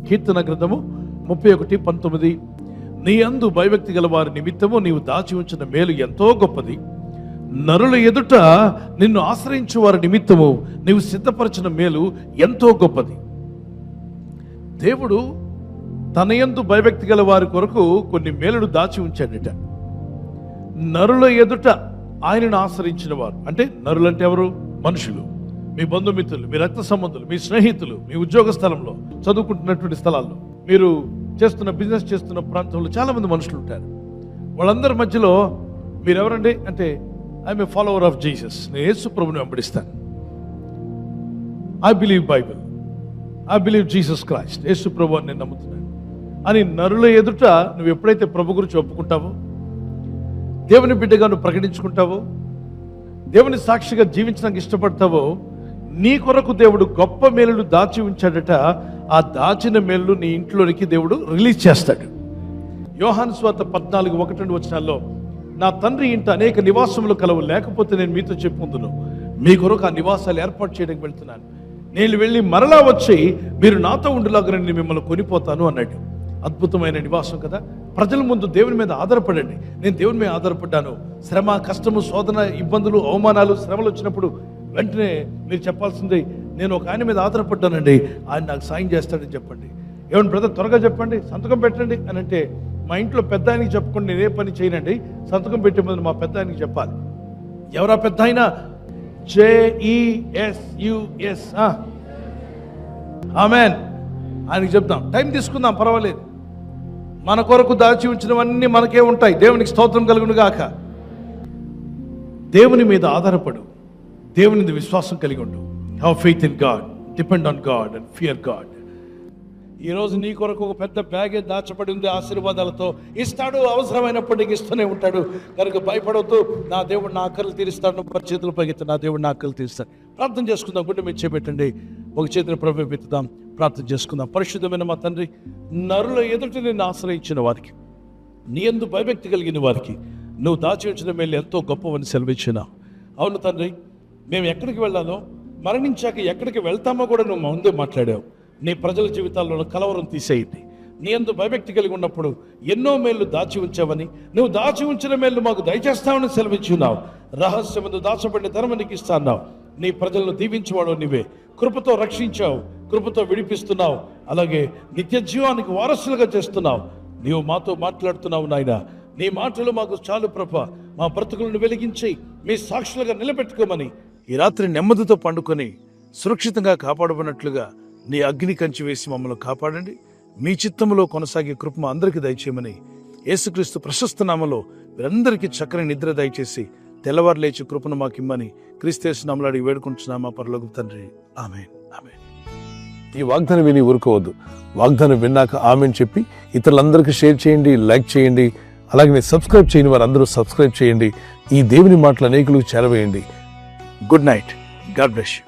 కీర్తన గ్రంథము 31:19. నీ యందు భయభక్తి గల వారి నిమిత్తము నీవు దాచి ఉంచిన మేలు ఎంతో గొప్పది. నరుల ఎదుట నిన్ను ఆశ్రయించు వారి నిమిత్తము నీవు సిద్ధపరిచిన మేలు ఎంతో గొప్పది. దేవుడు తన యందు భయభక్తి గల వారి కొరకు కొన్ని మేలును దాచి ఉంచాడట. నరుల ఎదుట ఆయనను ఆశ్రయించిన వారు అంటే నరులంటే ఎవరు? మనుషులు, మీ బంధుమిత్రులు, మీ రక్త సంబంధులు, మీ స్నేహితులు, మీ ఉద్యోగ స్థలంలో, చదువుకుంటున్నటువంటి స్థలాల్లో, మీరు చేస్తున్న బిజినెస్ చేస్తున్న ప్రాంతంలో చాలా మంది మనుషులు ఉంటారు. వాళ్ళందరి మధ్యలో మీరెవరండి అంటే I'm a follower of Jesus, నేను యేసు ప్రభుని వెంబడిస్తాను, I believe Bible, I believe Jesus Christ, యేసు ప్రభు అని నేను నమ్ముతున్నాను అని నరుల ఎదుట నువ్వు ఎప్పుడైతే ప్రభు గురించి ఒప్పుకుంటావో, దేవుని బిడ్డగా నువ్వు ప్రకటించుకుంటావో, దేవుని సాక్షిగా జీవించడానికి ఇష్టపడతావో, నీ కొరకు దేవుడు గొప్ప మేలును దాచి ఉంచాడట. ఆ దాచిన మేలు నీ ఇంట్లోనికి దేవుడు రిలీజ్ చేస్తాడు. యోహాను సువార్త 14:1-2 నా తండ్రి ఇంట అనేక నివాసములు కలవు, లేకపోతే నేను మీతో చెప్పుకుందును, మీ కొరకు ఆ నివాసాలు ఏర్పాటు చేయడానికి వెళ్తున్నాను, నేను వెళ్ళి మరలా వచ్చి మీరు నాతో ఉండులాగా నేను మిమ్మల్ని కొనిపోతాను అన్నాడు. అద్భుతమైన నివాసం కదా. ప్రజల ముందు దేవుని మీద ఆధారపడండి. నేను దేవుని మీద ఆధారపడ్డాను. శ్రమ, కష్టము, శోధన, ఇబ్బందులు, అవమానాలు, శ్రమలు వచ్చినప్పుడు వెంటనే మీరు చెప్పాల్సింది, నేను ఒక ఆయన మీద ఆధారపడ్డానండి, ఆయన నాకు సాయం చేస్తాడని చెప్పండి. ఏమన్నా బ్రదర్ త్వరగా చెప్పండి, సంతకం పెట్టండి అని అంటే, మా ఇంట్లో పెద్ద ఆయనకి చెప్పుకోండి, నేనే పని చేయనండి, సంతకం పెట్టే ముందు మా పెద్ద ఆయనకి చెప్పాలి. ఎవరా పెద్ద ఆయన? JESUS. ఆమెన్. ఆయనకి చెప్తాం, టైం తీసుకుందాం, పర్వాలేదు. మన కొరకు దాచి ఉంచినవన్నీ మనకే ఉంటాయి. దేవునికి స్తోత్రం కలుగును గాక. దేవుని మీద ఆధారపడు, దేవుని మీద విశ్వాసం కలిగి ఉండు. Have faith in God, depend on God and fear God. ఈరోజు నీ కొరకు ఒక పెద్ద బ్యాగే దాచబడి ఉంది, ఆశీర్వాదాలతో ఇస్తాడు, అవసరమైనప్పటికీ ఇస్తూనే ఉంటాడు. కనుక భయపడవద్దు. నా దేవుడు నా ఆకలి తీరుస్తాడు. చేతులు పైకెత్తి, నా దేవుడు నా ఆకలి తీరుస్తాడు. ప్రార్థన చేసుకుందాం. గుండె మీద చేపెట్టండి, ఒక చేతిని ప్రభు పెట్టుదాం, ప్రార్థన చేసుకుందాం. పరిశుద్ధమైన మా తండ్రి, నరుల ఎదుట నిన్ను ఆశ్రయించిన వారికి, నీ యందు భయభక్తి కలిగిన వారికి నువ్వు దాచి ఉంచిన మేలు ఎంతో గొప్పవని సెలవిచ్చిన. అవును తండ్రి, మేము ఎక్కడికి వెళ్ళాలో, మరణించాక ఎక్కడికి వెళ్తామో కూడా నువ్వు ముందే మాట్లాడావు. నీ ప్రజల జీవితాల్లో కలవరం తీసేయండి. నీ యందు భయభక్తి కలిగి ఉన్నప్పుడు ఎన్నో మేళ్ళు దాచి ఉంచావని, నువ్వు దాచి ఉంచిన మేళ్ళు మాకు దయచేస్తావని సెలవిచ్చున్నావు. రహస్యమందు దాచబడిన ధర్మ నీకు ఇస్తాన్నావు. నీ ప్రజలను దీవించేవాడు నీవే. కృపతో రక్షించావు, కృపతో విడిపిస్తున్నావు, అలాగే నిత్య జీవానికి వారసులుగా చేస్తున్నావు. నీవు మాతో మాట్లాడుతున్నావు నాయన. నీ మాటలు మాకు చాలు ప్రభా. మా బ్రతుకులను వెలిగించి మీ సాక్షులుగా నిలబెట్టుకోమని ఈ రాత్రి నెమ్మదితో పండుకొని సురక్షితంగా కాపాడబడినట్లుగా నీ అగ్ని కంచి వేసి మమ్మల్ని కాపాడండి. మీ చిత్తములో కొనసాగే కృప మా అందరికీ దయచేయమని యేసుక్రీస్తు ప్రశస్త నామములో వీరందరికీ చక్కని నిద్ర దయచేసి తెల్లవారు లేచి కృపను మాకిమ్మని క్రీస్తు నామములో అడిగి వేడుకుంటున్నామా పరలోకపు తండ్రి. ఆమేన్, ఆమేన్. ఈ వాగ్దానం విని ఊరుకోవద్దు. వాగ్దానం విన్నాక ఆమెన్ చెప్పి ఇతరులందరికీ షేర్ చేయండి, లైక్ చేయండి. అలాగే సబ్స్క్రైబ్ చేయని వారందరూ సబ్స్క్రైబ్ చేయండి. ఈ దేవుని మాటలు అనేకులకు చేరవేయండి. Good night. God bless you.